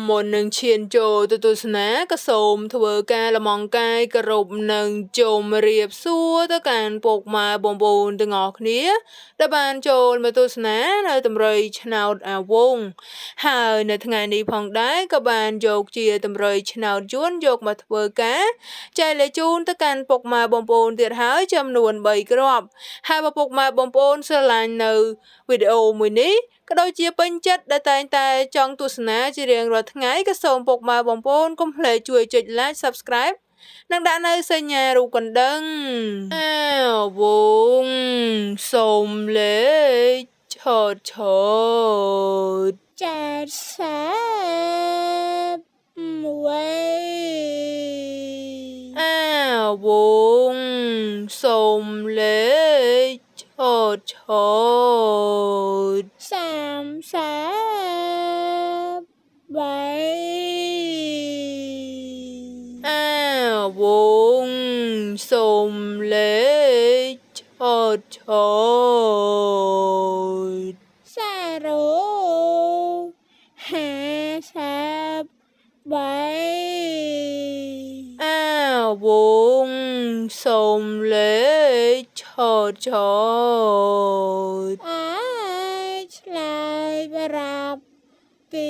មុននឹងឈានចូលទៅទស្សនាក៏សូមធ្វើការលំអង្កាយគោរពនិងជម្រាបសួរទៅកាន់ពុកម៉ែបងប្អូនទាំងអស់គ្នាដែលបានចូលមកទស្សនានៅតម្រុយឆ្នោតអាវងហើយនៅថ្ងៃនេះផងដែរក៏បានយកជាតម្រុយឆ្នោតយួនយកមកធ្វើការចែកលេខជូនទៅកាន់ពុកម៉ែបងប្អូនទៀតហើយចំនួន3គ្រាប់ហើយបើពុកម៉ែបងប្អូនស្រឡាញ់នៅវីដេអូមួយនេះក៏ដូចជាពេញចិត្តដែលតែងតែចង់ទស្សនាជារៀងរាល់ថ្ងៃក៏សូមពុកម៉ែបងប្អូនកុំភ្លេចជួយចុច Like Subscribe និងដាក់នៅសញ្ញារូបកណ្ដឹងវងសូមលេខឆត71វងសូមលេខឆត33វងសូមលេខឆតវងសូមលេខឆតឆ្លើយប្រាប់ពី